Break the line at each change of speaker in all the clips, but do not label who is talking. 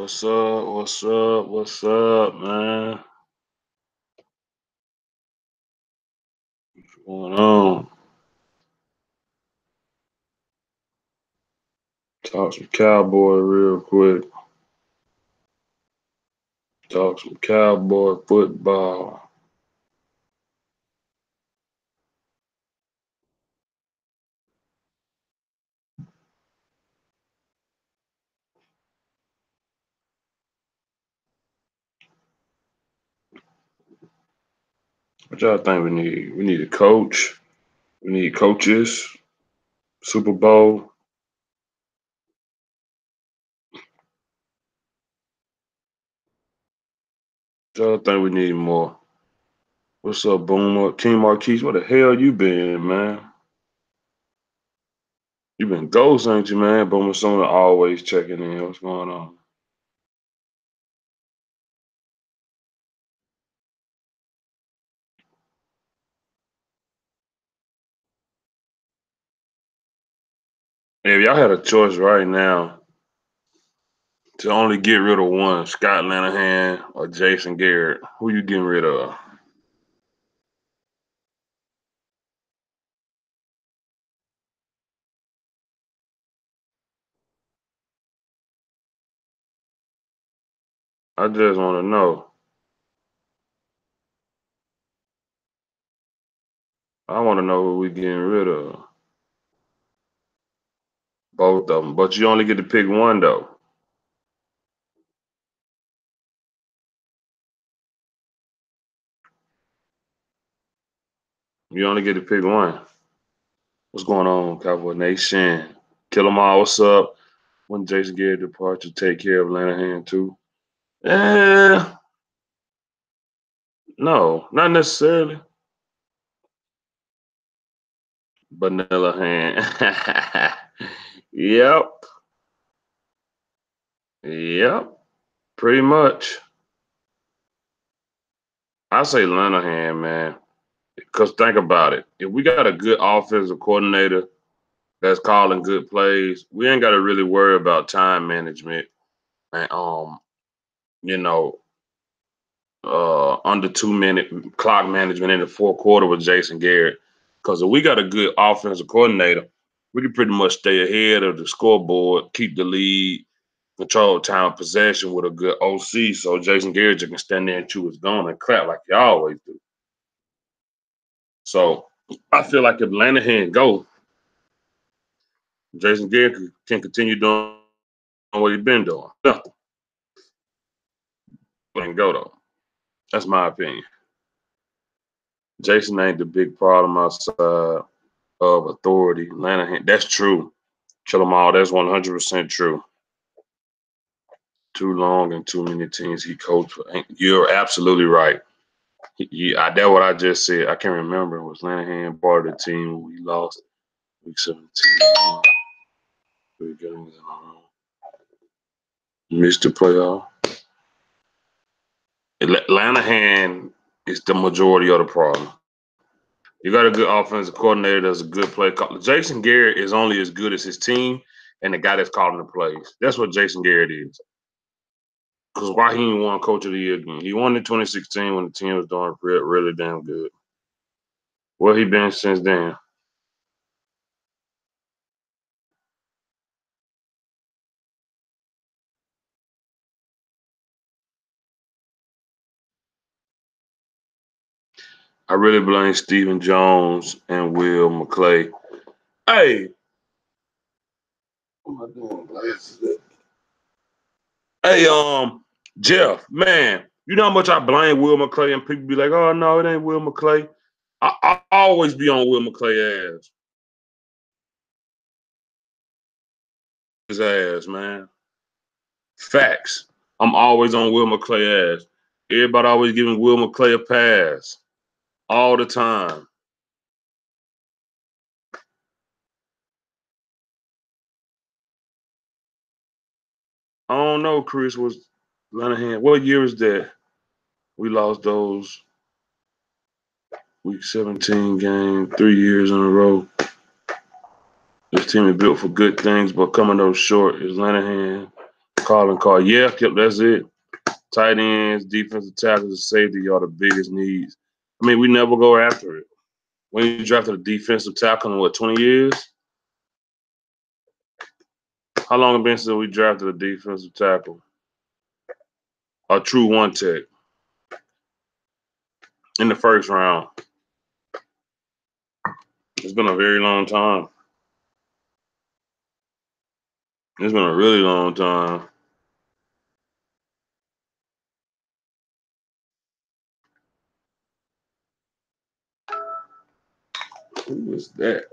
What's up? What's up? What's up, man? What's going on? Talk some cowboy real quick. Talk some cowboy football. What y'all think we need? We need a coach. We need coaches. Super Bowl. What y'all think we need more? What's up, Boomer? King Marquise, where the hell you been, man? You been ghost, ain't you, man? Boomer Sooner always checking in. What's going on? If y'all had a choice right now to only get rid of one, Scott Lanahan or Jason Garrett, who you getting rid of? I just want to know. I want to know who we getting rid of. Both of them. But you only get to pick one, though. You only get to pick one. What's going on, Cowboy Nation? Kill 'em all. What's up? When Jason Garrett depart to take care of Lanahan, too? Eh, no, not necessarily. Vanilla hand. Yep. Yep. Pretty much. I say Lanahan, man. Because think about it. If we got a good offensive coordinator that's calling good plays, we ain't got to really worry about time management and you know, under 2 minute clock management in the fourth quarter with Jason Garrett. Because if we got a good offensive coordinator, we can pretty much stay ahead of the scoreboard, keep the lead, control time of possession with a good OC, so Jason Garrett just can stand there and chew his gum and clap like he always do. So I feel like if Lanahan go, Jason Garrett can continue doing what he's been doing. Nothing. And go though. That's my opinion. Jason ain't the big problem outside of authority. Lanahan, that's true. Kill 'em all. That's 100% true. Too long and too many teams he coached. You're absolutely right. That's what I just said. I can't remember. Was Lanahan part of the team we lost week 17? 3 games in a row. Missed the playoff. Lanahan is the majority of the problem. You got a good offensive coordinator that's a good play call. Jason Garrett is only as good as his team and the guy that's calling the plays. That's what Jason Garrett is. Because why he ain't won Coach of the Year again? He won in 2016 when the team was doing really damn good. Where he been since then? I really blame Stephen Jones and Will McClay. Hey, what am I doing? Glasses. Hey, Jeff, man, you know how much I blame Will McClay and people be like, oh no, it ain't Will McClay. I always be on Will McClay ass. His ass, man. Facts. I'm always on Will McClay ass. Everybody always giving Will McClay a pass. All the time. I don't know, Chris was Lanahan. What year is that? We lost those week 17 game, 3 years in a row. This team is built for good things, but coming up short is Lanahan Calling call. Yeah, that's it. Tight ends, defensive tackles, and safety are the biggest needs. I mean, we never go after it. When you drafted a defensive tackle in, 20 years? How long has it been since we drafted a defensive tackle? A true one tech in the first round. It's been a very long time. It's been a really long time. Who is that?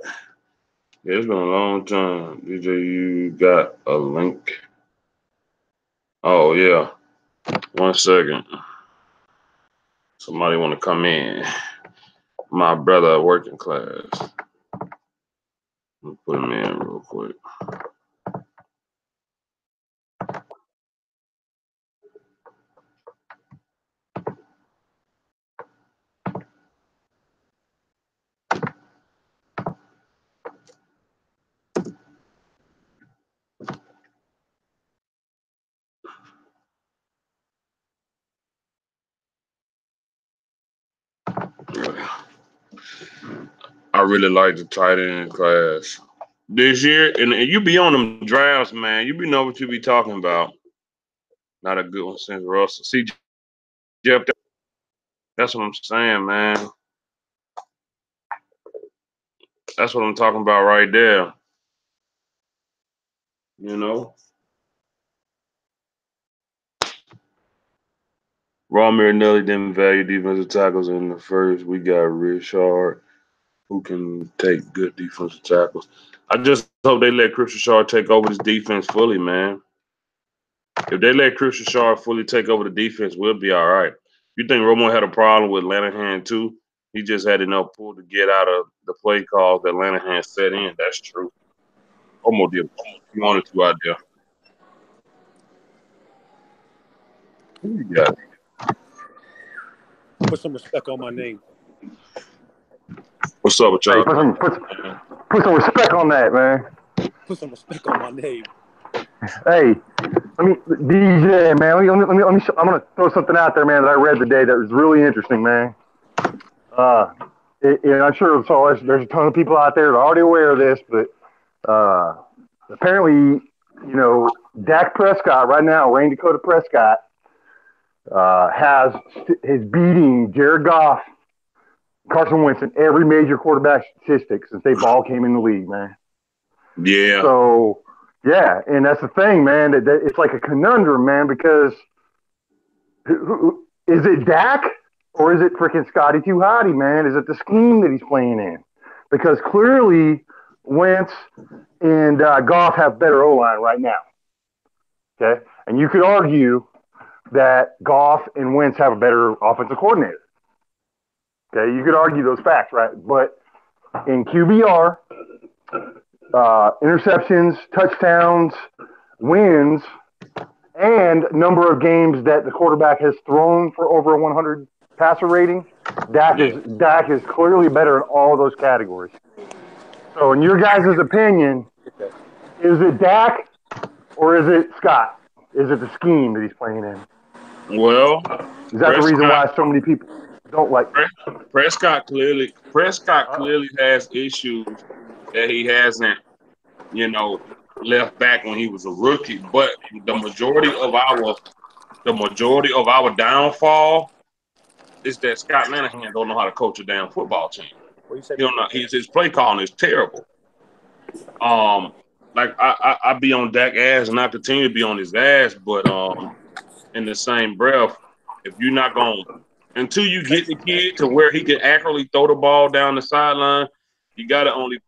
Yeah, it's been a long time. DJ, you got a link? Oh, yeah. 1 second. Somebody want to come in. My brother working class. Let me put him in real quick. I really like the tight end class this year, and you be on them drafts, man. You be know what you be talking about. Not a good one since Russell. See, Jeff, that's what I'm saying, man. That's what I'm talking about right there. You know, Ron Marinelli didn't value defensive tackles in the first. We got Richard, who can take good defensive tackles. I just hope they let Chris Richard take over this defense fully, man. If they let Chris Richard fully take over the defense, we'll be all right. You think Romo had a problem with Lanahan too? He just had enough pull to get out of the play calls that Lanahan set in. That's true. Romo did. He wanted to out there. Who you got?
Put some respect on my name.
What's up with y'all?
Hey, put some respect on that, man.
Put some respect on my name.
Hey, DJ, man. I'm gonna throw something out there, man, that I read today that was really interesting, man. I'm sure there's a ton of people out there that are already aware of this, but apparently, Dak Prescott right now, Wayne Dakota Prescott, is beating Jared Goff, Carson Wentz in every major quarterback statistic since they all came in the league, man.
Yeah.
So, yeah, and that's the thing, man. That it's like a conundrum, man, because is it Dak or is it freaking Scotty Too Hotty, man? Is it the scheme that he's playing in? Because clearly Wentz and Goff have better O-line right now. Okay? And you could argue that Goff and Wentz have a better offensive coordinator. Okay, you could argue those facts, right? But in QBR, interceptions, touchdowns, wins, and number of games that the quarterback has thrown for over a 100 passer rating, Dak is clearly better in all those categories. So, in your guys' opinion, is it Dak or is it Scott? Is it the scheme that he's playing in?
Well,
is that the reason why so many people don't like
Prescott? Clearly has issues that he hasn't, left back when he was a rookie. But the majority of our downfall is that Scott Lanahan don't know how to coach a damn football team. His play calling is terrible. Like I be on Dak ass and I continue to be on his ass, but in the same breath, if you're not going until you get the kid to where he can accurately throw the ball down the sideline, you gotta only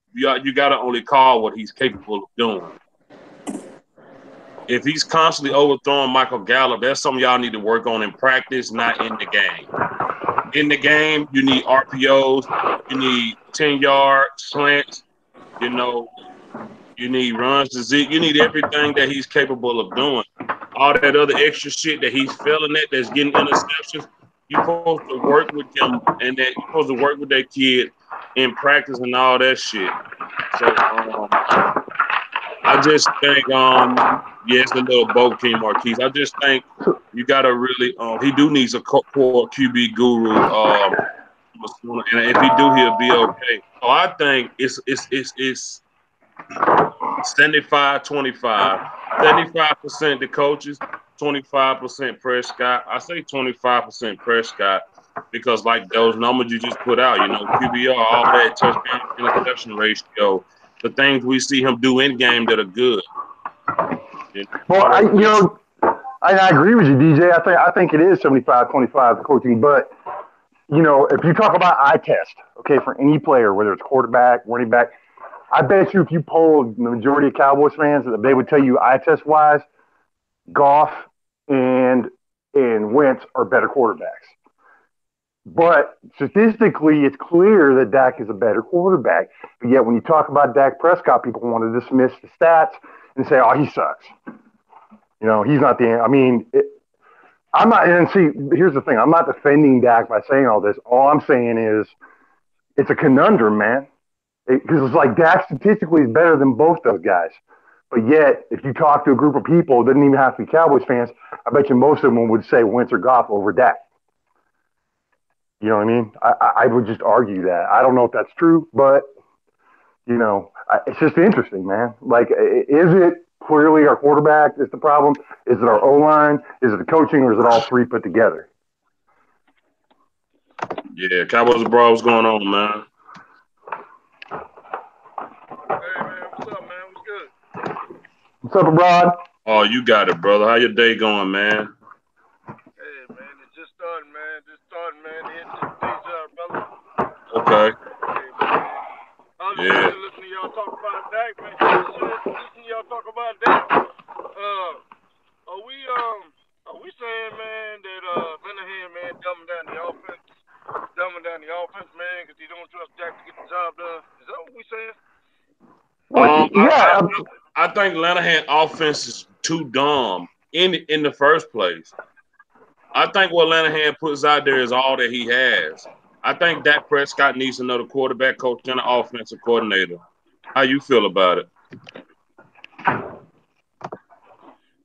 call what he's capable of doing. If he's constantly overthrowing Michael Gallup, that's something y'all need to work on in practice, not in the game. In the game, you need RPOs, you need 10-yard slants, you need runs to Zeke, you need everything that he's capable of doing. All that other extra shit that he's failing at, that's getting interceptions, you're supposed to work with him, and that you're supposed to work with that kid in practice and all that shit. So I just think, it's a little both King Marquise. I just think you gotta really, he do needs a core QB guru. And if he do, he'll be okay. So I think it's 75-25. 75% the coaches, 25% Prescott. I say 25% Prescott because like those numbers you just put out, QBR, all that touchdown interception ratio, the things we see him do in game that are good.
Well, I agree with you, DJ. I think it is 75-25 coaching, but if you talk about eye test, okay, for any player, whether it's quarterback, running back, I bet you if you polled the majority of Cowboys fans, they would tell you eye test wise, Goff and Wentz are better quarterbacks. But statistically, it's clear that Dak is a better quarterback. But yet, when you talk about Dak Prescott, people want to dismiss the stats and say, "Oh, he sucks." He's not the. I mean, I'm not. And see, here's the thing: I'm not defending Dak by saying all this. All I'm saying is, it's a conundrum, man. Because it's like Dak statistically is better than both those guys. But yet, if you talk to a group of people, it doesn't even have to be Cowboys fans, I bet you most of them would say Wentz or Goff over Dak. You know what I mean? I would just argue that. I don't know if that's true, but, it's just interesting, man. Like, is it clearly our quarterback is the problem? Is it our O-line? Is it the coaching? Or is it all three put together?
Yeah, Cowboys abroad, what's going on, man?
Hey, man, what's up, man? What's good?
What's up, abroad?
Oh, you got it, brother. How your day going, man?
Hey, man, it just started, man. Hit this day job, brother.
Okay.
Hey, man. I was just listening to y'all talk about Dak, man. Listening to y'all talk about Dak. Are we saying, man, that Linehan, man, dumbing down the offense, man, because he don't trust Dak to get the job done? Is that what we saying?
I think Linehan offense is too dumb in the first place. I think what Linehan puts out there is all that he has. I think Dak Prescott needs another quarterback coach and an offensive coordinator. How you feel about it?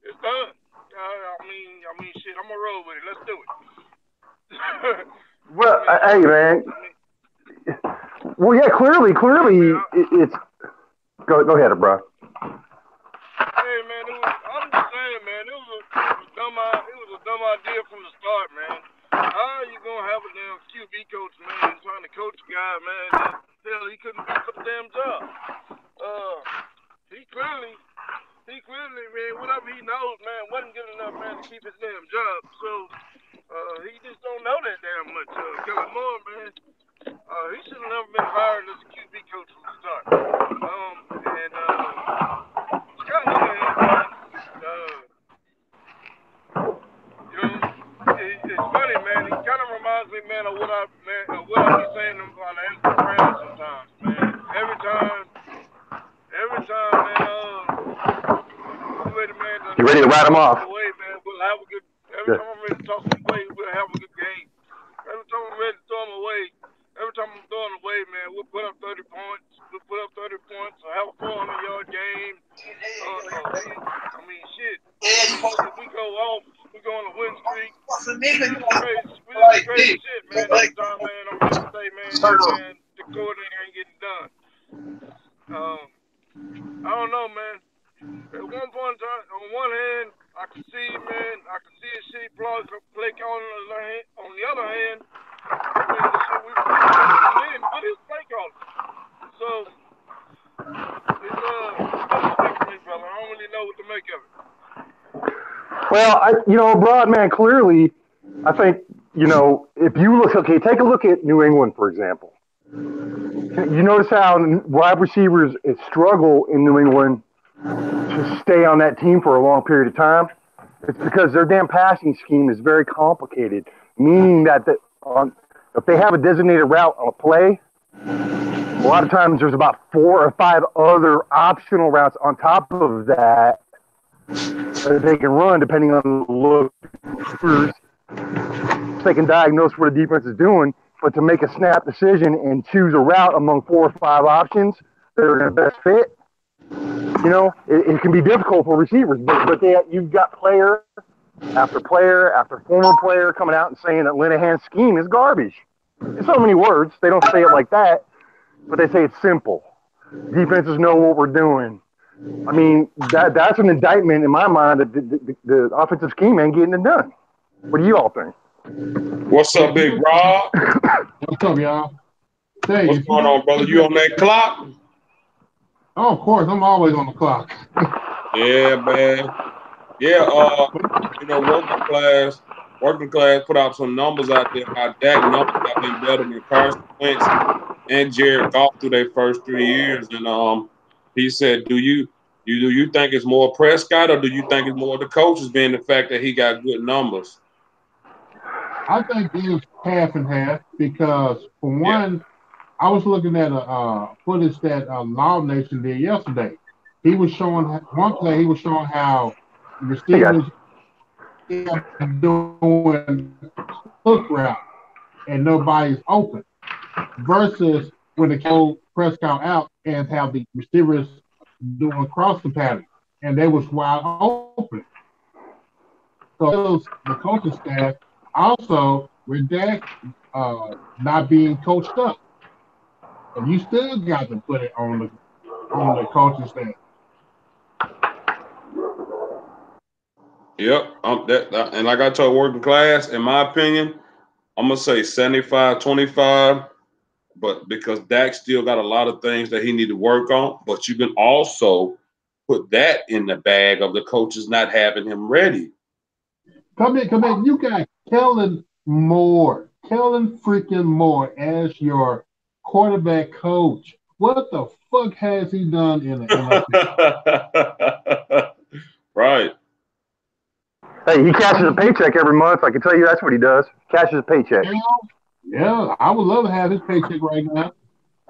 It's done. I mean, shit, I'm gonna roll with it. Let's do it.
Well, hey, man. Well, yeah, clearly, it's. Go ahead, bro.
Hey, man, I'm just saying, man, it was a dumb idea from the start, man. How are you gonna have a damn QB coach, man, trying to coach a guy, man, that hell he couldn't be for the damn job? He clearly, man, whatever he knows, man, wasn't good enough, man, to keep his damn job. So, he just don't know that damn much. Kellen Moore, man, he should have never been hired as a QB coach from the start. Scott Linehan, man, it's funny, man. He kind of reminds me, man, of what I be saying about Anthony Brown sometimes, man. Every time, man.
You ready to write him off?
Away, man. We'll have a good. Every time I'm ready to toss him away, we'll have a good game. Every time I'm ready to throw him away, every time I'm throwing away, man, we'll put up 30 points. I'll have a 400-yard game. I mean, shit. If we go off, we go on a win streak. We do crazy shit, man. Every time, man, I'm going to say, man, the coordinator ain't getting done. I don't know, man. At one point in time, on one hand, I can see a shit play on the other hand, I mean, the shit we win with his play calling. So, it's stick for me, brother. I don't really know what to make of it.
Well, Broad, man, clearly, I think, if you look, take a look at New England, for example. You notice how wide receivers struggle in New England to stay on that team for a long period of time. It's because their damn passing scheme is very complicated, meaning that if they have a designated route on a play, a lot of times there's about 4 or 5 other optional routes on top of that they can run depending on the look. They can diagnose what the defense is doing, but to make a snap decision and choose a route among 4 or 5 options that are going to best fit, You know, it can be difficult for receivers, but you've got player after former player coming out and saying that Linehan's scheme is garbage. In so many words, they don't say it like that, but they say it's simple. Defenses know what we're doing. I mean, that's an indictment in my mind that the offensive scheme ain't getting it done. What do you all think?
What's up, Big Rob?
What's up, y'all? Hey,
What's going on, brother? You on that clock?
Oh, of course. I'm always on the clock.
Yeah, man. Yeah, working class put out some numbers out there. How Dak numbers have been better than Carson Wentz and Jared Goff through their first 3 years. And he said, do you think it's more Prescott, or do you think it's more the coaches, being the fact that he got good numbers?
I think it's half and half because, for one, I was looking at a footage that Law Nation did yesterday. He was showing one play. He was showing how receivers doing hook route and nobody's open, versus when they throw Prescott out and have the receivers doing crossing pattern, and they was wide open. So the coaching staff also with Dak not being coached up, and you still got to put it on the coaching staff.
Yep, and like I told working class, in my opinion, I'm gonna say 75-25, but because Dak still got a lot of things that he need to work on, but you can also put that in the bag of the coaches not having him ready.
Come in. You got Kellen freaking Moore as your quarterback coach. What the fuck has he done in the
NFL? Right.
Hey, he cashes a paycheck every month. I can tell you that's what he does. Cashes a paycheck.
Yeah, I would love to have his paycheck right now.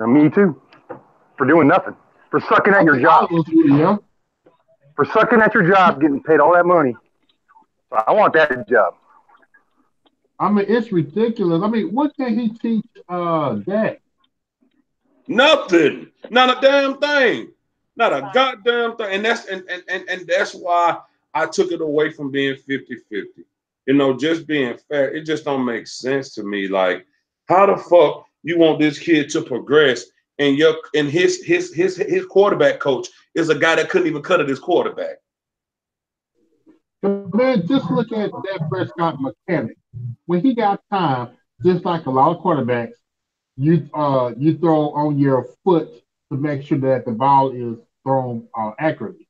Me too. For doing nothing. For sucking at your job.
Yeah.
For sucking at your job, getting paid all that money. I want that job.
I mean, it's ridiculous. I mean, what can he teach Dak?
Nothing. Not a damn thing. Not a goddamn thing. And that's why I took it away from being 50-50. You know, just being fair. It just don't make sense to me. Like, how the fuck you want this kid to progress, and his quarterback coach is a guy that couldn't even cut it his quarterback?
Man, just look at that Prescott mechanic. When he got time, just like a lot of quarterbacks, you throw on your foot to make sure that the ball is thrown accurately.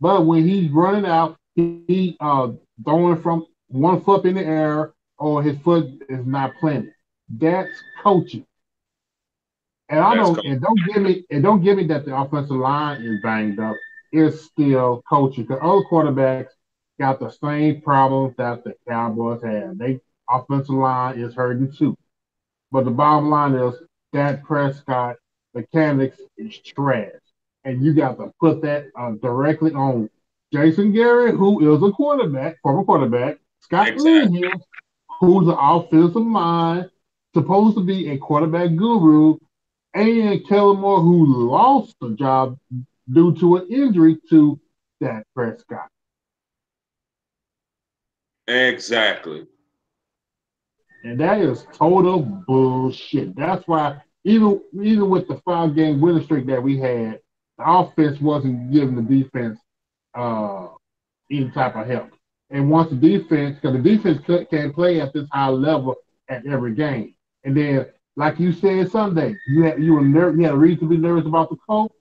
But when he's running out, he throwing from one foot in the air, or his foot is not planted. That's coaching. And don't give me that the offensive line is banged up. It's still coaching, because other quarterbacks got the same problems that the Cowboys had. They offensive line is hurting too. But the bottom line is that Prescott mechanics is trash. And you got to put that directly on Jason Garrett, who is a former quarterback, Scott Linehan, who's an offensive mind, supposed to be a quarterback guru, and Kellen Moore, who lost the job due to an injury to Dak Prescott.
Exactly.
And that is total bullshit. That's why even with the 5-game winning streak that we had, the offense wasn't giving the defense any type of help. And once the defense, because the defense can't play at this high level at every game. And then, like you said Sunday, you had a reason to be nervous about the coach.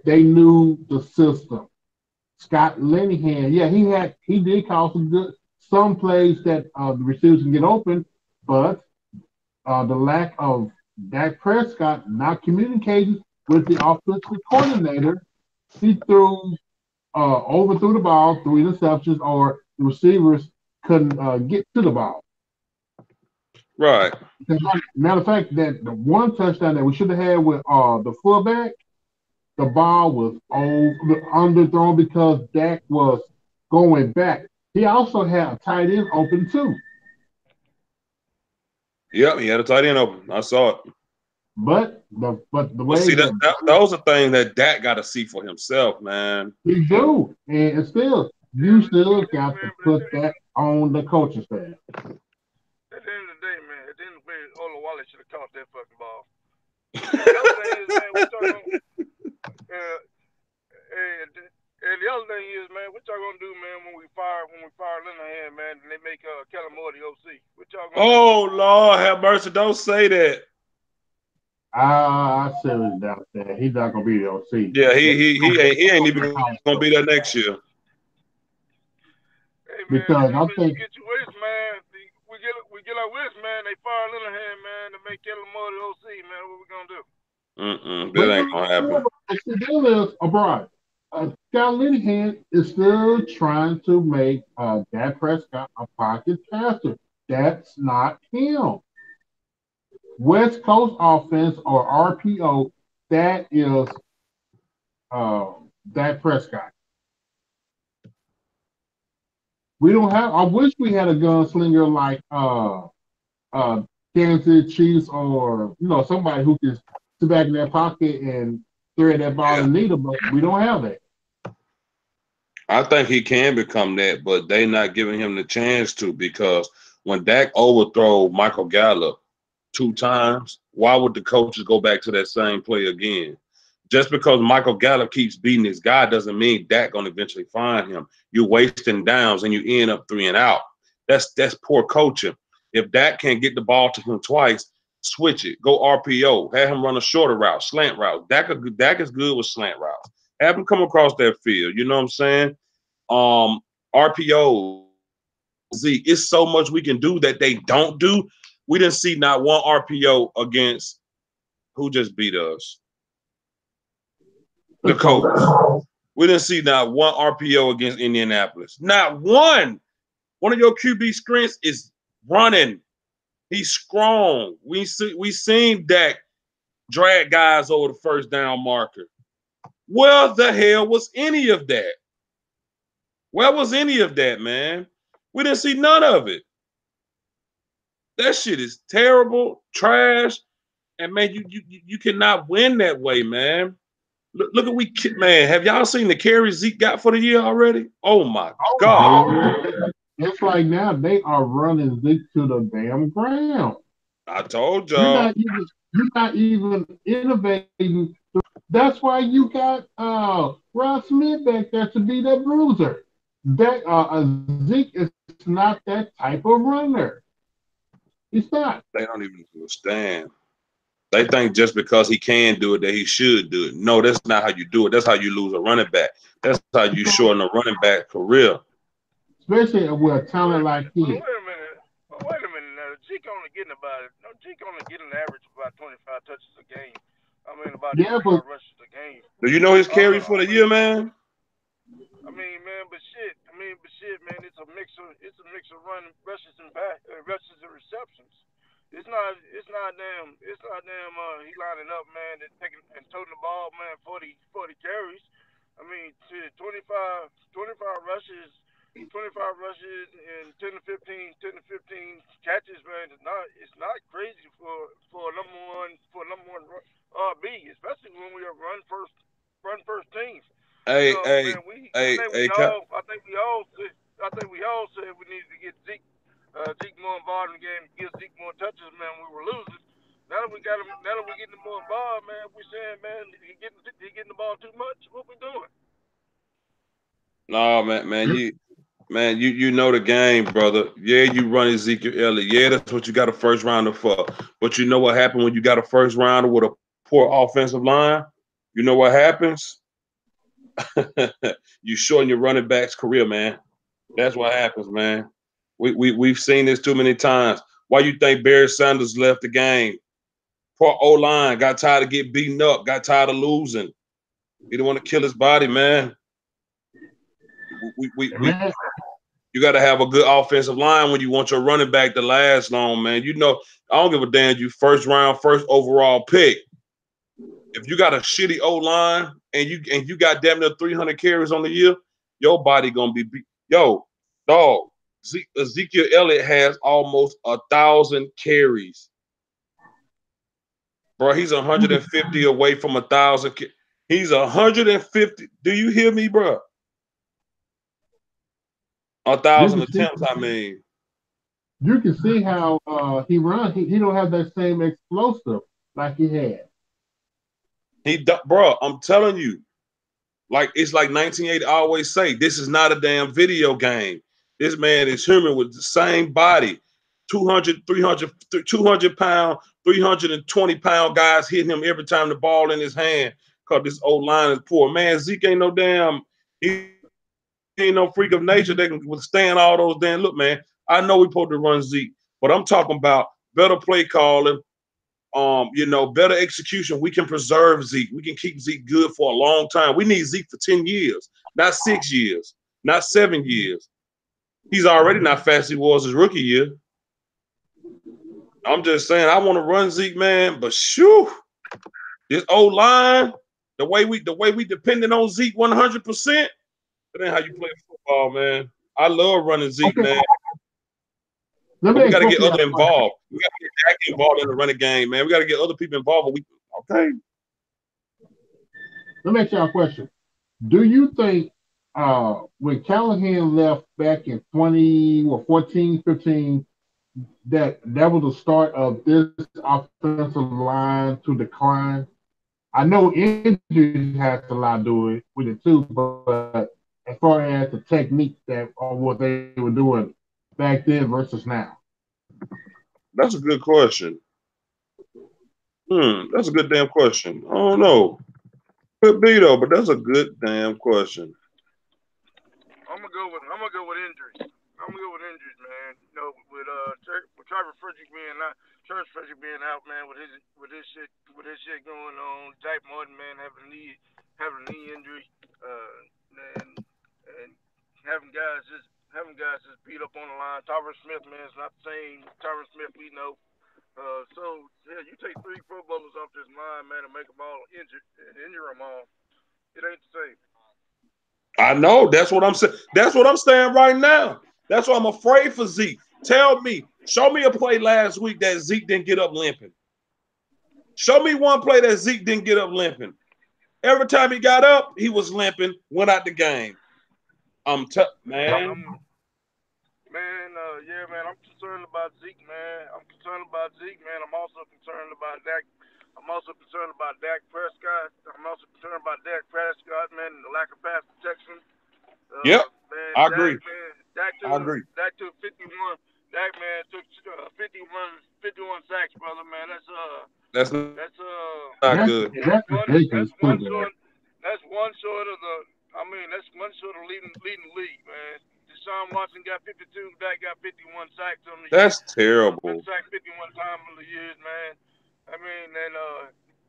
They knew the system. Scott Linehan, he did call some plays that the receivers can get open, but the lack of Dak Prescott not communicating with the offensive coordinator, he overthrew the ball, threw interceptions, or the receivers couldn't get to the ball.
Right.
Matter of fact, that the one touchdown that we should have had with the fullback, the ball was underthrown because Dak was going back. He also had a tight end open too.
Yep, he had a tight end open. I saw it.
But the way
See,
that
those are things that Dak got to see for himself, man.
we do, and still, you still got to put that on the coaching staff.
At the end of the day, man, at the end of the day, Ola Wale should have caught that fucking ball. The other thing is, man, what y'all gonna and the other thing is, man, what y'all gonna do, man, when we fire Linehan, man, and they make Kellen Moore the OC? What y'all gonna
do? Lord have mercy! Don't say that.
I seriously doubt that he's not gonna be the OC.
Yeah, he ain't even gonna be there next year.
Hey, man,
because I think
get your Wiz, man. We get our Wiz, man. They fire Linehan, man, to make Kellen Moore the OC, man. What we gonna do?
That ain't gonna happen.
The deal is, abroad. Scott Linehan is still trying to make Dak Prescott a pocket passer. That's not him. West Coast offense or RPO, that is Dak Prescott. We don't have. I wish we had a gunslinger like Kansas City Chiefs or somebody who can sit back in their pocket and thread that ball in needle, but we don't have that.
I think he can become that, but they not giving him the chance to, because when Dak overthrow Michael Gallup 2 times, why would the coaches go back to that same play again? Just because Michael Gallup keeps beating his guy doesn't mean Dak gonna eventually find him. You're wasting downs and you end up 3 and out. That's poor coaching. If Dak can't get the ball to him twice, switch it. Go RPO. Have him run a shorter route, slant route. Dak is good with slant routes. Have him come across that field. You know what I'm saying? RPO, Zeke, it's so much we can do that they don't do. We didn't see not one RPO against who just beat us. The Colts. We didn't see not one RPO against Indianapolis. Not one. One of your QB screens is running. He's strong. We seen Dak drag guys over the first down marker. Where the hell was any of that? Where was any of that, man? We didn't see none of it. That shit is terrible, trash, and man, you cannot win that way, man. Look at man. Have y'all seen the carries Zeke got for the year already? Oh my God!
It's like now they are running Zeke to the damn ground.
I told y'all.
You're not even innovating. That's why you got Rob Smith back there to be that bruiser. That Zeke is not that type of runner. He's not.
They don't even understand. They think just because he can do it that he should do it. No, that's not how you do it. That's how you lose a running back. That's how you shorten a running back career.
Especially with a talent like him.
Wait a minute now. Zeke only getting an average of about 25 touches a game. I mean, about 25 rushes a game.
Do you know his carry for the year, man?
I mean, man, but shit, man, it's a mix of running rushes and receptions. It's not damn he lining up, man, and toting the ball, man, 40 carries. I mean, 25 rushes and 10 to 15 catches, man. It's not crazy for a number one RB, especially when we are run first teams.
Hey,
man, I think we all said we needed to get Zeke more involved in the game, give Zeke more touches, man. We were losing. Now that we're getting him more involved, man, we're saying, man, he getting the ball too much. What we doing?
No, man, you know the game, brother. Yeah, you run Ezekiel Elliott. Yeah, that's what you got a first rounder for. But you know what happened when you got a first rounder with a poor offensive line? You know what happens? You shorten your running back's career, man. That's what happens, man. We've seen this too many times. Why you think Barry Sanders left the game? Poor O-line, got tired of getting beaten up, got tired of losing. He didn't want to kill his body, man. You got to have a good offensive line when you want your running back to last long, man. You know, I don't give a damn you first overall pick. If you got a shitty O-line and you got damn near 300 carries on the year, your body gonna be beat. Yo, dog, Ezekiel Elliott has almost 1,000 carries. Bro, he's 150 away from 1,000. He's 150. Do you hear me, bro? 1,000 attempts, I mean.
You can see how he runs. He don't have that same explosive like he had.
Bro, I'm telling you, like it's like 1980 always say, this is not a damn video game. This man is human with the same body. 200 pound, 320-pound guys hitting him every time the ball in his hand because this old line is poor. Man, Zeke ain't no damn, he ain't no freak of nature that can withstand all those damn. Look, man, I know we're supposed to run Zeke, but I'm talking about better play calling, better execution. We can preserve Zeke. We can keep Zeke good for a long time. We need Zeke for 10 years, not 6 years, not 7 years. He's already not fast as he was his rookie year. I'm just saying, I want to run Zeke, man, but shoo, this old line, the way we depending on Zeke 100%, that ain't how you play football, man. I love running Zeke, man. But we got to get other involved. We got to get Dak involved in the running game, man. We got to get other people involved. Okay.
Let me ask y'all a question. Do you think when Callahan left back in 2014, 15, that was the start of this offensive line to decline? I know injuries has a lot to do with it too, but as far as the technique that or what they were doing back then versus now.
That's a good question. That's a good damn question. I don't know. Could be though, but that's a good damn question.
I'm gonna go with injuries. Man. You know, with Travis Frederick being out, man, with his shit going on. Jack Martin, man, having a knee injury, and having guys just beat up on the line. Tyron Smith, man, is not the same Tyron Smith we know. So yeah, you take 3 Pro Bowlers off this line, man, and make them all injure them all. It ain't the same.
I know. That's what I'm saying. That's what I'm saying right now. That's why I'm afraid for Zeke. Show me a play last week that Zeke didn't get up limping. Show me one play that Zeke didn't get up limping. Every time he got up, he was limping, went out the game. Man.
Yeah, man, I'm concerned about Zeke, man. I'm also concerned about Dak. Dak Prescott. I'm also concerned about Dak Prescott, man, and the lack of pass protection.
Yep,
man,
I agree.
Dak took 51. Dak, man, took 51 sacks, brother, man. That's
not good.
That's one short of the. I mean, that's one short of leading the league, man. Deshaun Watson got 52. Dak got 51 sacks on the year.
That's terrible.
Been sacked 51 times in the years, man. I mean, and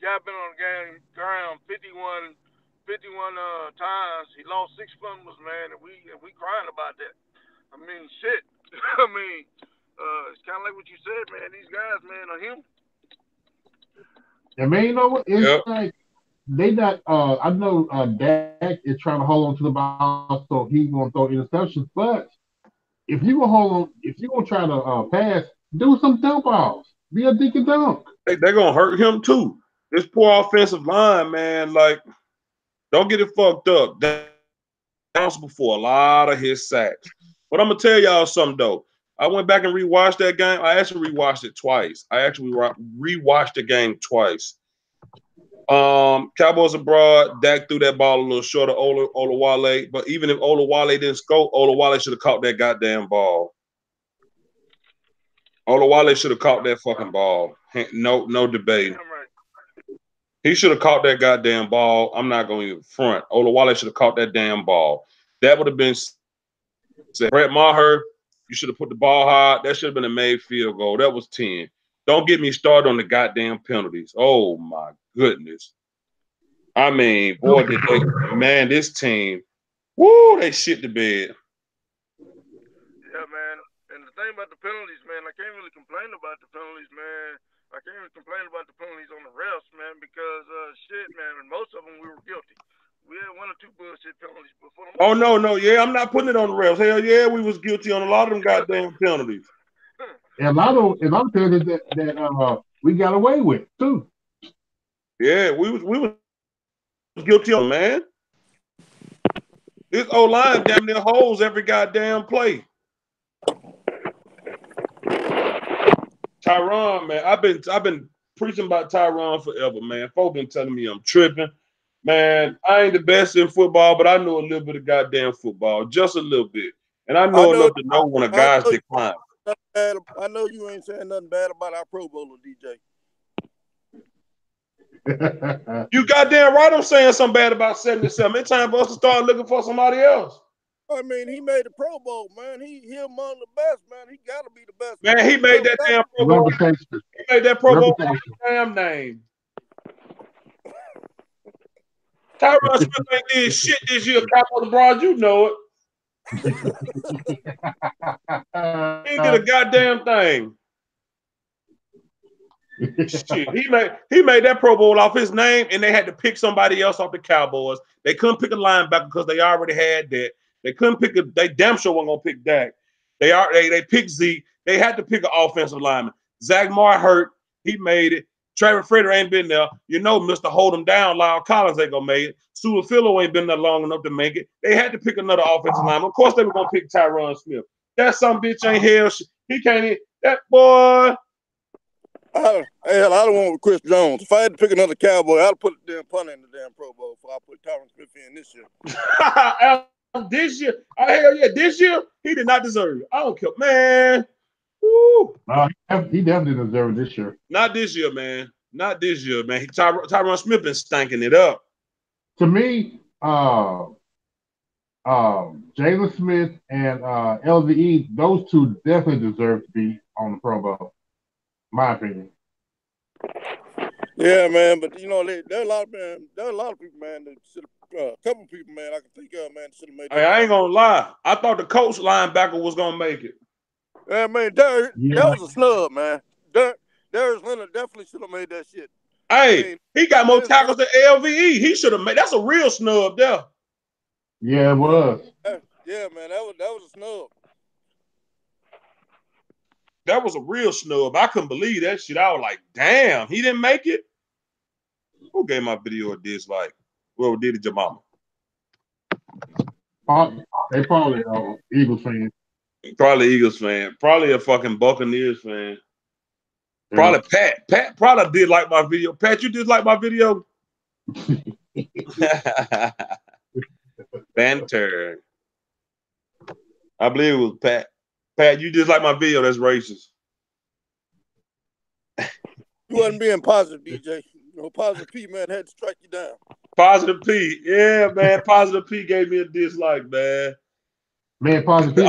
guy been on the ground 51 times. He lost 6 fumbles, man, and we crying about that. I mean, shit. I mean, it's kind of like what you said, man. These guys, man, are human.
Yeah, man, you know what? It's like they got. I know Dak is trying to hold on to the ball, so he's gonna throw interceptions. But if you gonna hold on, if you gonna try to pass, do some dump offs. Be a dink and dunk.
They're gonna hurt him too. This poor offensive line, man. Like, don't get it fucked up. That's responsible for a lot of his sacks. But I'm gonna tell y'all something though. I went back and rewatched that game. I actually rewatched it twice. I actually rewatched the game twice. Cowboys abroad, Dak threw that ball a little short of Olawale. But even if Olawale didn't score, Olawale should have caught that goddamn ball. Olawale should have caught that fucking ball. No debate. He should have caught that goddamn ball. I'm not going to even front. Olawale should have caught that damn ball. That would have been Brett Maher. You should have put the ball high. That should have been a made field goal. That was 10. Don't get me started on the goddamn penalties. Oh, my goodness. I mean, boy, this team, woo, they shit the bed.
Yeah, man. And the thing about the penalties, man, I can't really complain about the penalties, man. I can't even complain about the penalties on the refs, man, because, shit, man, most of them we were guilty. We had 1 or 2 bullshit penalties before.
Oh, no, yeah, I'm not putting it on the refs. Hell yeah, we was guilty on a lot of them goddamn penalties.
And a lot of penalties that we got away with, too.
Yeah, we was guilty of, man. This O-line damn near holds every goddamn play. Tyron, man, I've been preaching about Tyron forever, man. Folks been telling me I'm tripping. Man, I ain't the best in football, but I know a little bit of goddamn football, just a little bit. And I know enough to know when a guy's decline.
I know you ain't saying nothing bad about our Pro Bowler, DJ.
You goddamn right I'm saying something bad about 77. It's time for us to start looking for somebody else.
I mean, he made the Pro Bowl, man. He among the best, man. He got to be the best.
Man, he made that damn Pro Bowl. He made that Pro Bowl damn name. Tyron Smith ain't did shit this year, Capo LeBron. You know it. He did a goddamn thing. Shit, he made that Pro Bowl off his name, and they had to pick somebody else off the Cowboys. They couldn't pick a linebacker because they already had that. They couldn't pick they damn sure weren't gonna pick Dak. They picked Zeke. They had to pick an offensive lineman. Zach Moore hurt. He made it. Trevor Fritter ain't been there. You know, Mr. Hold him down, Lyle Collins ain't gonna make it. Suafilo ain't been there long enough to make it. They had to pick another offensive lineman. Of course, they were gonna pick Tyron Smith. That some bitch ain't hell. He can't even. That boy.
Hell, I don't want with Chris Jones. If I had to pick another Cowboy, I'd put the damn punter in the damn Pro Bowl before I put Tyron Smith in this year.
This year, hell yeah, this year he did not deserve it. I don't care, man. Woo.
He definitely deserved it this year.
Not this year, man. Not this year, man. Tyron Smith been stinking it up.
To me, Jalen Smith and LVE, those two definitely deserve to be on the Pro Bowl. My opinion.
Yeah, man, but you know, there are a lot of people, man, that should have, a couple people, man, I can think of, man, should have made.
Hey, I ain't gonna lie. I thought the coach linebacker was gonna make it.
Yeah, man, that was a snub, man. Darius Leonard definitely should have made that shit.
Hey, he got more tackles than LVE. He should have made. That's a real snub there.
Yeah, it was.
Yeah, man, that was a snub.
That was a real snub. I couldn't believe that shit. I was like, damn, he didn't make it? Who gave my video a dislike? Well, did it your mama?
They probably Eagles fan.
Probably Eagles fan. Probably a fucking Buccaneers fan. Probably Pat. Pat probably did like my video. Pat, you dislike my video? Banter. I believe it was Pat. Pat, you dislike my video. That's racist.
You wasn't being positive, DJ. You know, Positive P, man, had to strike you down.
Positive P. Yeah, man. Positive P gave me a dislike, man.
Man, Positive P.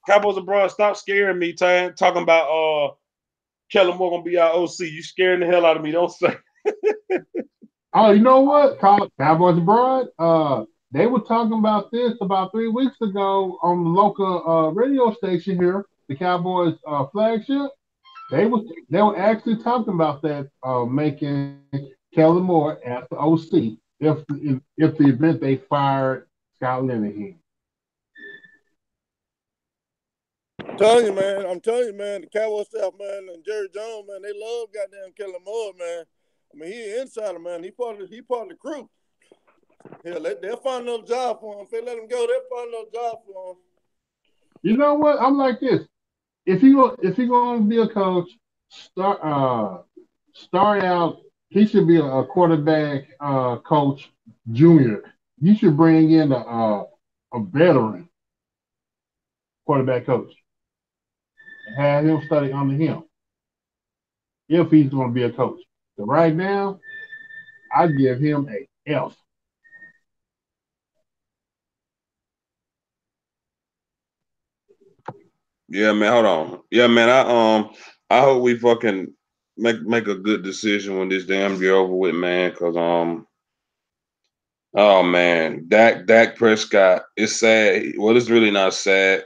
Cowboys abroad, stop scaring me, Tan. Talking about Kellen Moore gonna be our OC. You scaring the hell out of me. Don't say.
Oh, you know what? Cowboys abroad. They were talking about this about 3 weeks ago on the local radio station here, the Cowboys flagship. They were actually talking about that, making Kellen Moore as the OC if the event they fired Scott Linehan.
I'm telling you, man, the Cowboys staff, man, and Jerry Jones, man, they love goddamn Kellen Moore, man. I mean, he an insider, man. He part of the crew. Hell, they'll find another job for him. If they let him go, they'll find another job for him.
You know what? I'm like this. If you're gonna be a coach, start out. He should be a quarterback coach junior. You should bring in a veteran quarterback coach and have him study under him if he's going to be a coach. So right now, I give him a F.
Yeah, man. Hold on. Yeah, man. I hope we fucking make a good decision when this damn get over with, man. Cause oh man, Dak Prescott. It's sad. Well, it's really not sad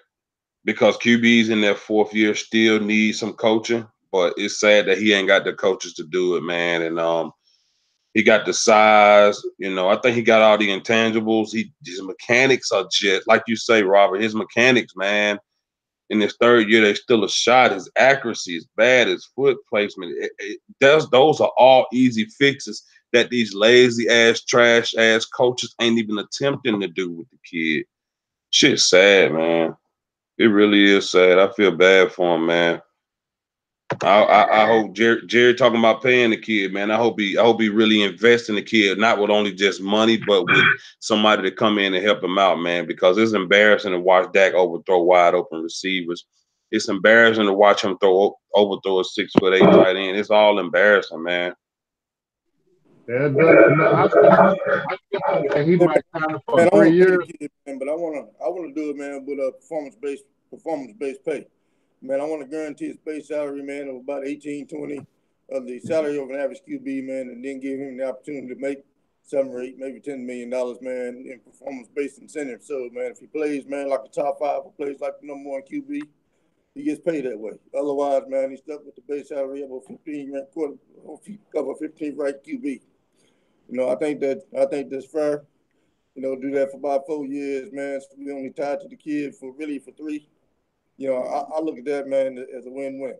because QBs in their 4th year still need some coaching. But it's sad that he ain't got the coaches to do it, man. And he got the size. You know, I think he got all the intangibles. His mechanics are just like you say, Robert. His mechanics, man. in his third year, there's still a shot. His accuracy is bad. His foot placement. Those are all easy fixes that these lazy ass, trash ass coaches ain't even attempting to do with the kid. Shit's sad, man. It really is sad. I feel bad for him, man. I hope Jerry talking about paying the kid, man. I hope he really invests in the kid, not with only just money, but with somebody to come in and help him out, man. Because it's embarrassing to watch Dak overthrow wide open receivers. It's embarrassing to watch him overthrow a 6'8" tight end. It's all embarrassing, man.
Yeah, he might sign up for
Man,
3 years.
Kid, man, but I wanna do it, man, with a performance based pay. Man, I want to guarantee his base salary, man, of about 18, 20 of the salary of an average QB, man, and then give him the opportunity to make $7 or $8, maybe $10 million, man, in performance-based incentive. So, man, if he plays, man, like a top 5 or plays like the number 1 QB, he gets paid that way. Otherwise, man, he's stuck with the base salary of a 15th ranked QB. You know, I think that's fair. You know, do that for about 4 years, man. So we only tied to the kid for 3. You know, I look at that, man, as a win-win.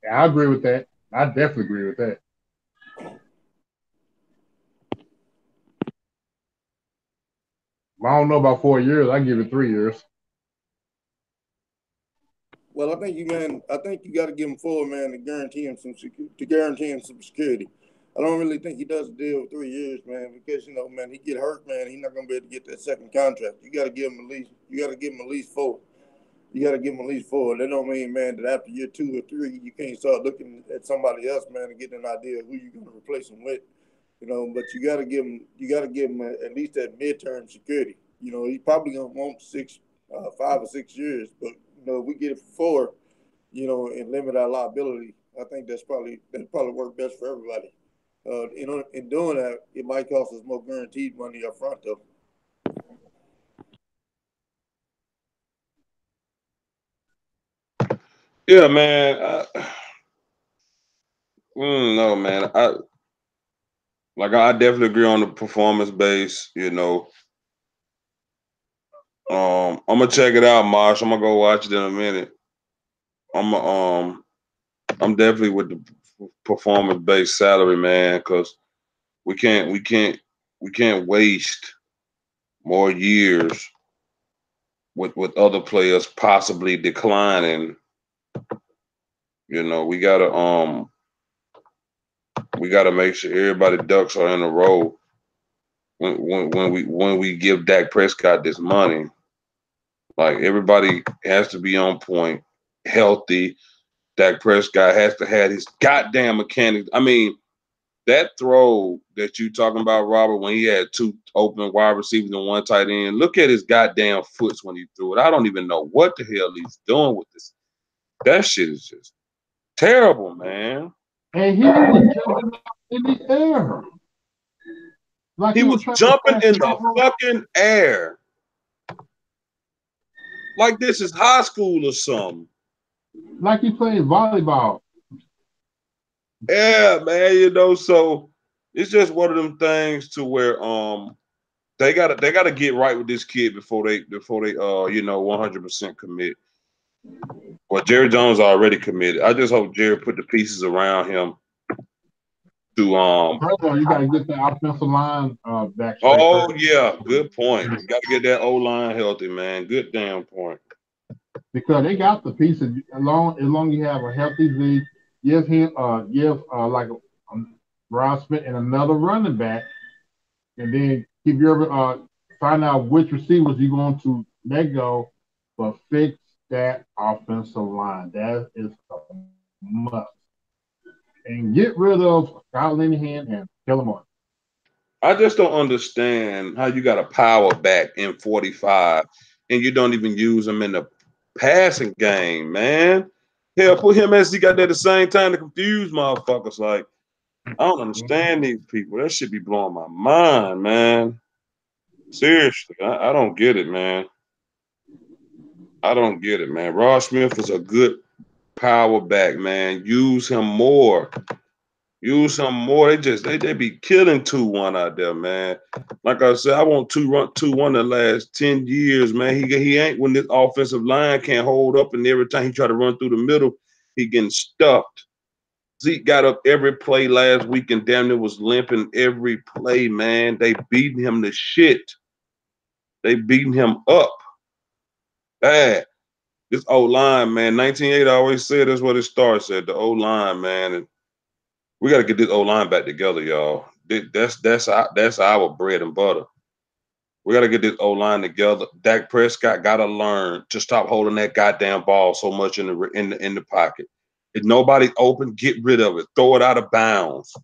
Yeah, I agree with that. I definitely agree with that. I don't know about 4 years. I give it 3 years.
Well, I think you got to give him 4, man, to guarantee him some security. I don't really think he does a deal with 3 years, man, because you know, man, he get hurt, man, he's not gonna be able to get that second contract. You got to give him at least 4. You got to give him at least 4. That don't mean, man, that after year 2 or 3, you can't start looking at somebody else, man, and getting an idea of who you're going to replace him with. You know, but you got to give him at least that midterm security. You know, he's probably going to want 5 or 6 years, but you know, if we get it for 4, you know, and limit our liability, I think that probably work best for everybody. You know, in doing that, it might cost us more guaranteed money up front, though.
Yeah, man. No, man. I definitely agree on the performance base. You know, I'm gonna check it out, Marsh. I'm gonna go watch it in a minute. I'm definitely with the performance based salary, man, because we can't waste more years with other players possibly declining. You know, we gotta make sure everybody ducks are in a row when we give Dak Prescott this money. Like, everybody has to be on point, healthy. Dak Prescott has to have his goddamn mechanics. I mean, that throw that you talking about, Robert, when he had 2 open wide receivers and 1 tight end, look at his goddamn foots when he threw it. I don't even know what the hell he's doing with this. That shit is just terrible, man.
And he was jumping in the air. Like
he was jumping in the fucking air. Like this is high school or something.
Like he played volleyball.
Yeah, man, you know, so it's just one of them things to where they gotta get right with this kid before they 100% commit. Well, Jerry Jones already committed. I just hope Jerry put the pieces around him to
First of all, you gotta get the offensive line back.
Oh yeah, good point. You gotta get that O-line healthy, man. Good damn point.
Because they got the pieces. As long as you have a healthy Zeke, give like Rob Smith and another running back, and then keep your find out which receivers you're going to let go, but fix that offensive line. That is a must. And get rid of Kyle Linehan and Kellen Moore.
I just don't understand how you got a power back in 45 and you don't even use him in the passing game, man. Hell, put him as he got there at the same time to confuse motherfuckers. Like, I don't understand these people. That should be blowing my mind, man. Seriously, I don't get it, man. I don't get it, man. Ross Smith is a good power back, man. Use him more. Use some more. They be killing 2-1 out there, man. Like I said, I want 2-1 the last 10 years, man. He ain't when this offensive line can't hold up, and every time he try to run through the middle, he getting stuffed. Zeke got up every play last week and damn near was limping every play, man. They beating him to shit. They beating him up. Bad. This O-line, man. 1980 I always said that's what it starts at. The O-line, man. And we got to get this O-line back together, y'all. That's our bread and butter. We got to get this O-line together. Dak Prescott got to learn to stop holding that goddamn ball so much in the pocket. If nobody's open, get rid of it. Throw it out of bounds.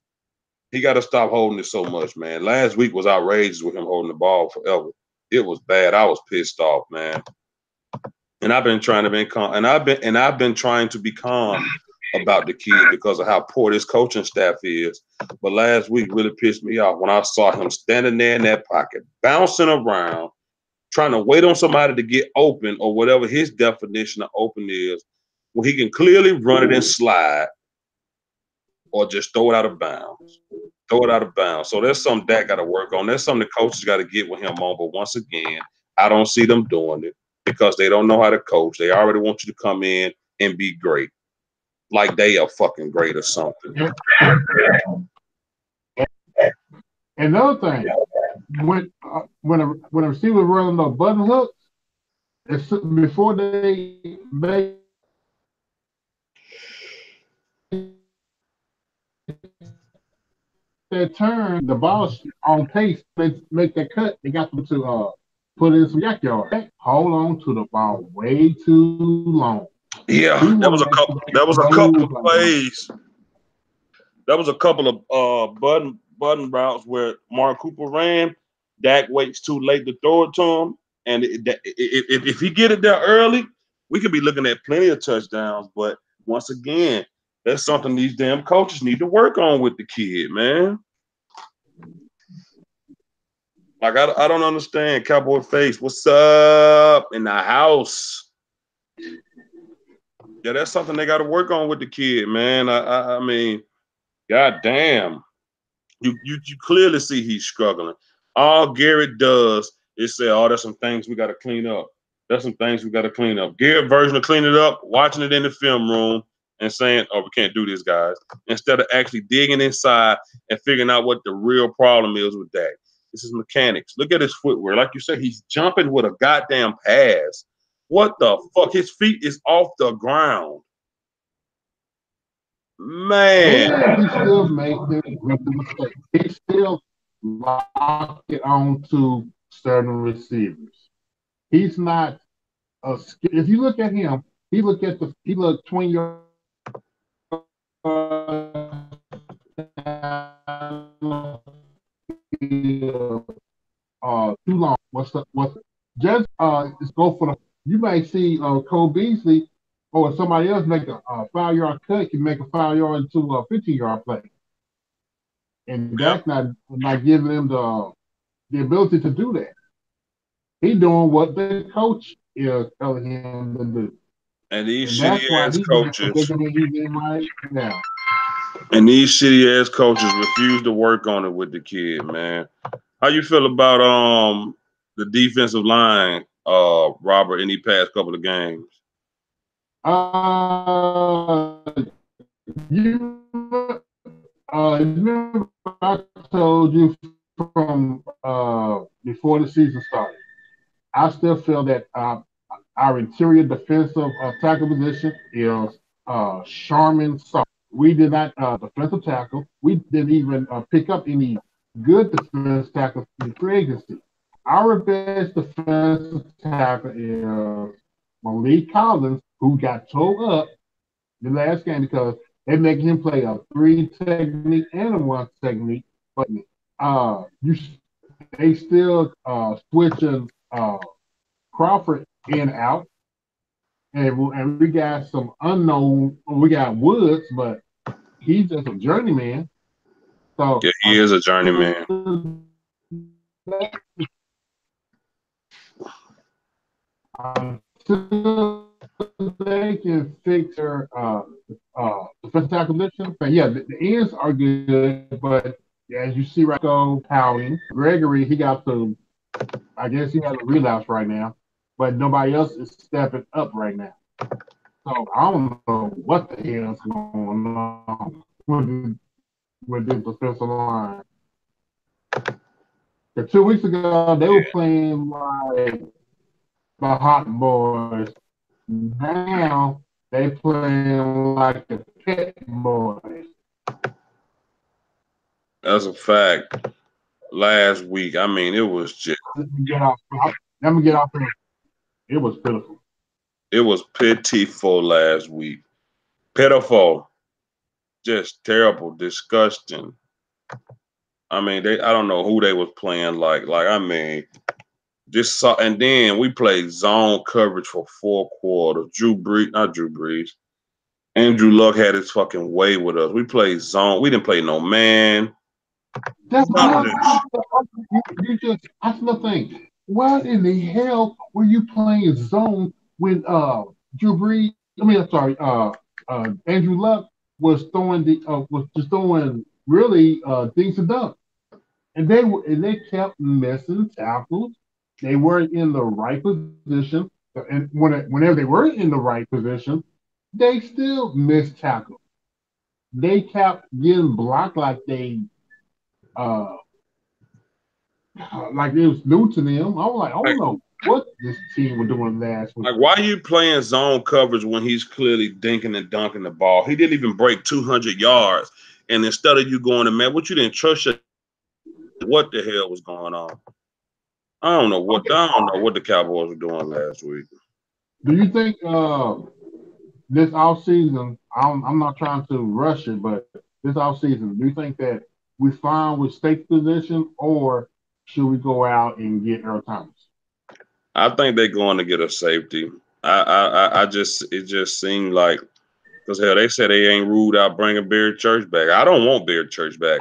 He got to stop holding it so much, man. Last week was outrageous with him holding the ball forever. It was bad. I was pissed off, man. And I've been trying to be calm, and I've been trying to be calm about the kid because of how poor this coaching staff is. But last week really pissed me off when I saw him standing there in that pocket, bouncing around, trying to wait on somebody to get open or whatever his definition of open is, when he can clearly run it and slide or just throw it out of bounds. Throw it out of bounds. So there's something Dak got to work on. There's something the coaches got to get with him on. But once again, I don't see them doing it because they don't know how to coach. They already want you to come in and be great. Like they are fucking great or something.
Another thing, when a receiver running those button hooks, before they make their turn, the ball's on pace. They make that cut. They got them to put in some yak yard. Hold on to the ball way too long.
Yeah, that was a couple. That was a couple of plays. That was a couple of button routes where Mark Cooper ran. Dak waits too late to throw it to him, and if he get it there early, we could be looking at plenty of touchdowns. But once again, that's something these damn coaches need to work on with the kid, man. Like I don't understand. Cowboy Face, what's up in the house? Yeah, that's something they got to work on with the kid, man. I mean, god damn, you clearly see he's struggling. All Garrett does is say, "Oh, there's some things we got to clean up. There's some things we got to clean up." Garrett version of clean it up, watching it in the film room and saying, "Oh, we can't do this, guys," instead of actually digging inside and figuring out what the real problem is with that. This is mechanics. Look at his footwear. Like you said, he's jumping with a goddamn pass. What the fuck? His feet is off the ground. Man.
And he still makes mistakes. He still lock it on to certain receivers. He's not if you look at him, he looked 20 yards too long. Just go for the. You may see Cole Beasley or somebody else make a 5-yard cut, can make a 5-yard into a 15-yard play, and that's not giving him the ability to do that. He's doing what the coach is telling him to do.
And these shitty ass coaches.
Right now.
And these shitty ass coaches refuse to work on it with the kid, man. How you feel about the defensive line, Robert, in the past couple of games?
Remember I told you from before the season started. I still feel that our interior defensive tackle position is Charmin Sarr. We did not defensive tackle. We didn't even pick up any good defensive tackles in free agency. Our best defensive tackle is Malik Collins, who got towed up the last game because they make him play a 3 technique and a 1 technique. But they still switching Crawford in and out. And we got some unknown. We got Woods, but he's just a journeyman. So
yeah, he is a journeyman.
Until they can fix their defensive tackle position. But yeah, the ends are good, but as you see right go pouting. Gregory, he got to, I guess he has a relapse right now, but nobody else is stepping up right now. So I don't know what the hell is going on with this defensive line. 2 weeks ago, they were playing like the Hot Boys. Now they playing like the Pet Boys.
That's a fact. Last week, I mean, it was just.
Let me get off there. It was pitiful.
It was pitiful last week. Pitiful. Just terrible, disgusting. I mean, I don't know who they was playing like I mean, just saw, and then we played zone coverage for 4 quarters. Not Drew Brees. Andrew Luck had his fucking way with us. We played zone. We didn't play no man.
That's the thing. Why in the hell were you playing zone when Drew Brees? Andrew Luck was throwing really things and dunk, and they kept missing tackles. They weren't in the right position, and whenever they were in the right position, they still missed tackles. They kept getting blocked like it was new to them. I was like, I don't know what this team was doing last week.
Like, why are you playing zone coverage when he's clearly dinking and dunking the ball? He didn't even break 200 yards. And instead of you going to, man, what you didn't trust your, what the hell was going on? I don't know what the Cowboys were doing last week.
Do you think this offseason, I'm not trying to rush it, but this offseason, do you think that we fine with safety position, or should we go out and get Earl Thomas?
I think they're going to get a safety. It just seemed like, because hell, they said they ain't ruled out bringing Barry Church back. I don't want Barry Church back.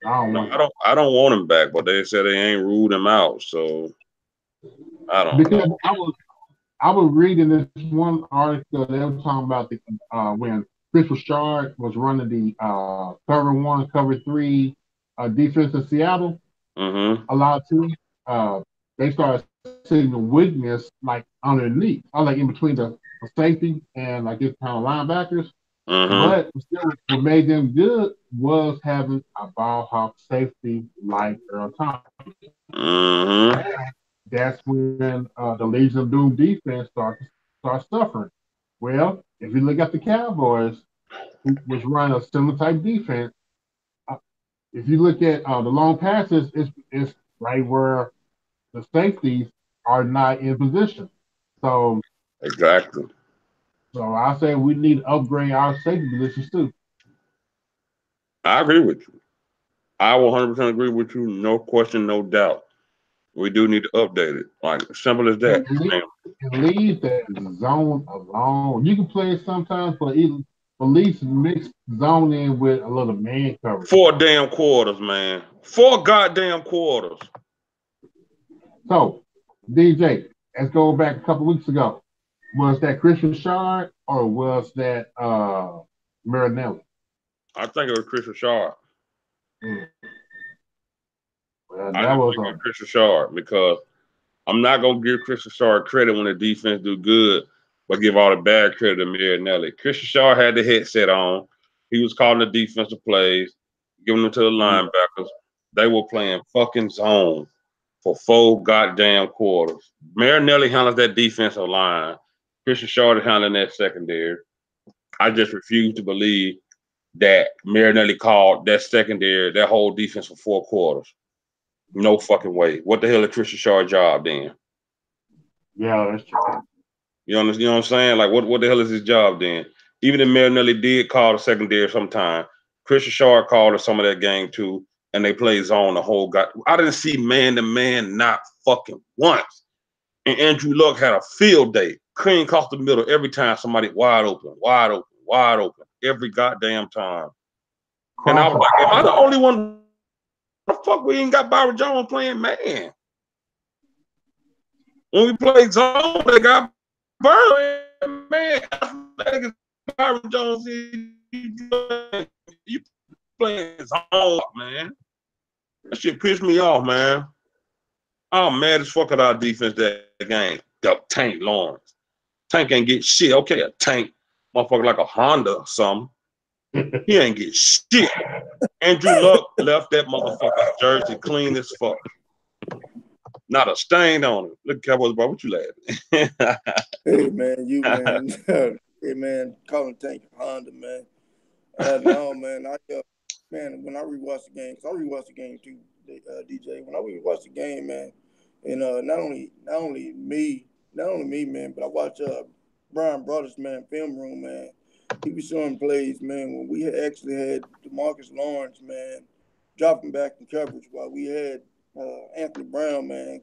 I don't want him back, but they said they ain't ruled him out. So I don't know.
I was reading this one article. They were talking about when Chris Richard was running the cover 1, cover 3 defense in Seattle.
Mm-hmm.
A lot of teams they started seeing the weakness like underneath, like in between the safety and like this kind of linebackers.
Mm-hmm.
But still, what made them good was having a ball hawk safety like Earl Thomas.
Mm-hmm.
That's when the Legion of Doom defense starts suffering. Well, if you look at the Cowboys, which run a similar type defense, if you look at the long passes, it's right where the safeties are not in position. So
exactly.
So I say we need to upgrade our safety positions too.
I agree with you. I will 100% agree with you. No question, no doubt. We do need to update it. Like, simple as that.
Leave that zone alone. You can play it sometimes, but at least mix zone in with a little man coverage.
4 damn quarters, man. 4 goddamn quarters.
So, DJ, let's go back a couple weeks ago. Was that Chris Richard or was that Marinelli?
I think it was Chris Richard.
Well, that was
Chris Richard, because I'm not gonna give Chris Richard credit when the defense do good, but give all the bad credit to Marinelli. Chris Richard had the headset on. He was calling the defensive plays, giving them to the linebackers. They were playing fucking zone for 4 goddamn quarters. Marinelli handles that defensive line. Chris Richard is handling that secondary. I just refuse to believe that Marinelli called that secondary, that whole defense for 4 quarters. No fucking way. What the hell is Chris Richard's job then?
Yeah, that's true.
You know what I'm saying? Like, what the hell is his job then? Even if Marinelli did call the secondary sometime, Chris Richard called some of that game too, and they played zone the whole god. I didn't see man-to-man not fucking once. And Andrew Luck had a field day. Clean across the middle every time somebody wide open, every goddamn time. And I was like, am I the only one? The fuck we ain't got Byron Jones playing man? When we played zone, they got Byron man. Byron Jones, you playing zone, man. That shit pissed me off, man. I'm mad as fuck at our defense that game. Tank Lawrence. Tank ain't get shit. Okay, a tank, motherfucker like a Honda or something. He ain't get shit. Andrew Luck left that motherfucker's jersey clean as fuck. Not a stain on it. Look, Cowboys, bro, what you laughing?
Hey, man, man. Hey, man, calling Tank Honda, man. No, man, man, when I rewatched the game, because I rewatched the game too, DJ. When I rewatched the game, man, and not only me, man, but I watched Brian Brothers, man, film room, man. He was showing plays, man, when we actually had DeMarcus Lawrence, man, dropping back in coverage while we had Anthony Brown, man,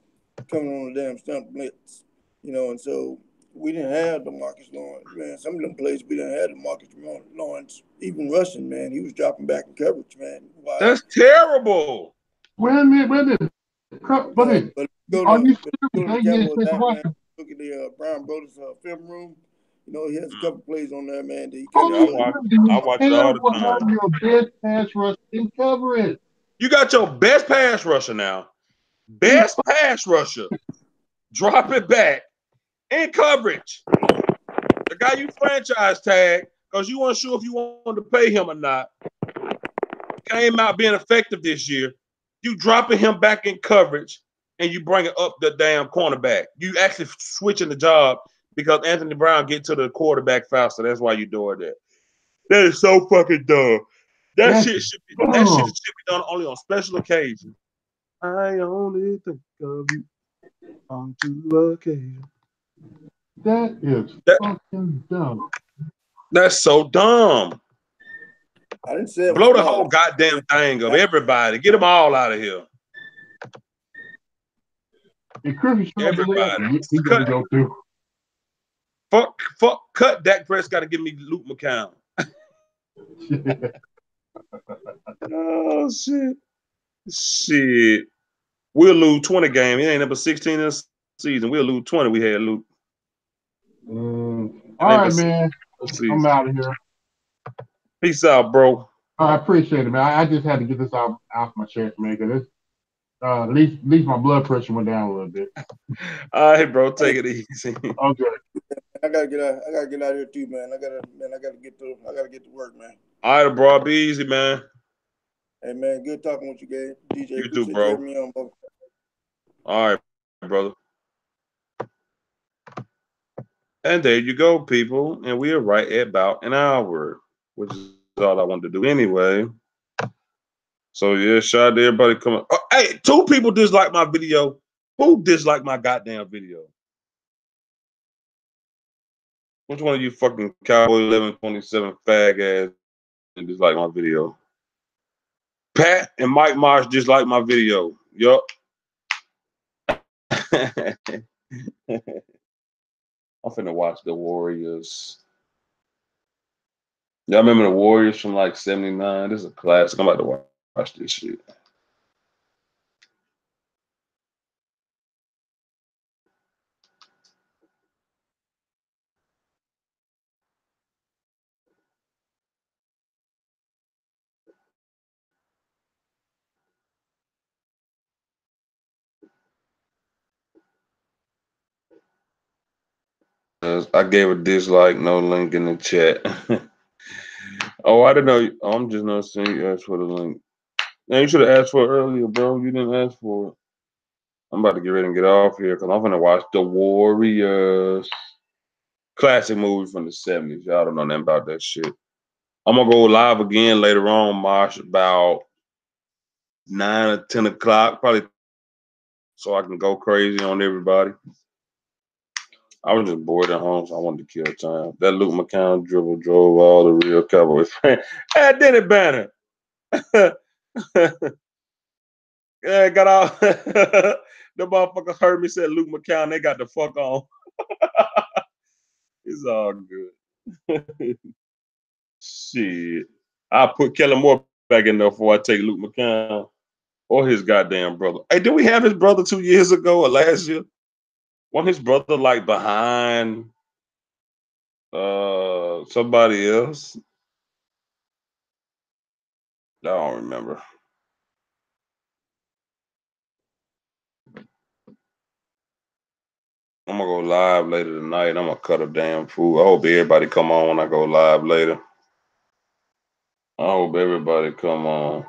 coming on the damn stump blitz, and so we didn't have DeMarcus Lawrence, man. Some of them plays we didn't have DeMarcus Lawrence even rushing, man. He was dropping back in coverage, man. Wow.
That's terrible.
Wait a minute.
But are you serious? Look at the Brian Brothers film room. He has a couple plays on there, man.
I watch it all the time.
Your best pass rush in coverage.
You got your best pass rusher now. Best pass rusher. Drop it back in coverage. The guy you franchise tag because you weren't sure if you wanted to pay him or not. Came out being effective this year. You dropping him back in coverage and you bring it up the damn cornerback. You actually switching the job because Anthony Brown get to the quarterback faster. That's why you doing that. That is so fucking dumb. That shit should be done only on special occasions. I only think of you on 2 occasions.
That is fucking dumb.
That's so dumb.
I didn't say
blow the whole goddamn thing up. Everybody, get them all out of here.
Everybody,
cut Dak Prescott to give me Luke McCown. Oh shit. We'll lose 20 games. It ain't number 16 in the season. We'll lose 20. We had Luke.
All right, man. I'm out of here.
Peace out, bro.
I appreciate it, man. I just had to get this off my chest, man, because at least my blood pressure went down a little bit.
All right, bro. Take it easy.
Okay.
I gotta get out of here too, man. I gotta get to work, man.
All right, bro. Be easy, man.
Hey, man. Good talking with you, Gabe. DJ,
you too, bro. All right, brother. And there you go, people. And we are right at about an hour, which is all I wanted to do anyway. So, yeah, shout out to everybody coming. Oh, hey, 2 people dislike my video. Who disliked my goddamn video? Which one of you fucking Cowboy 1127 fag ass dislike my video? Pat and Mike Marsh dislike my video. Yup. I'm finna watch the Warriors. Y'all remember the Warriors from like 79? This is a classic. I'm about to watch this shit. I gave a dislike, no link in the chat. Oh, I didn't know. I'm just not saying you asked for the link. Now, you should have asked for it earlier, bro. You didn't ask for it. I'm about to get ready and get off here because I'm going to watch The Warriors. Classic movie from the 70s. Y'all don't know nothing about that shit. I'm going to go live again later on, Marsh, about 9 or 10 o'clock, probably, so I can go crazy on everybody. I was just bored at home, so I wanted to kill time. That Luke McCown dribble drove all the real Cowboys fans. Hey, Denny Banner. Yeah, got out. The motherfuckers heard me say Luke McCown. They got the fuck on. It's all good. Shit. I'll put Kellen Moore back in there before I take Luke McCown or his goddamn brother. Hey, did we have his brother 2 years ago or last year? Wasn't his brother like behind Somebody else. I don't remember. I'm gonna go live later tonight. I'm gonna cut a damn fool. I hope everybody come on when I go live later. I hope everybody come on.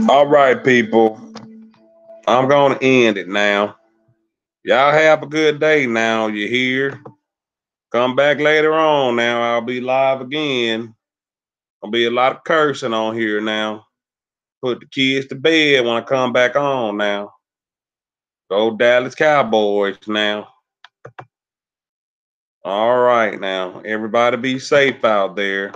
All right, people. I'm gonna end it now. Y'all have a good day now. You hear? Come back later on now. I'll be live again. There'll be a lot of cursing on here now. Put the kids to bed when I come back on now. Go Dallas Cowboys now. All right now. Everybody be safe out there.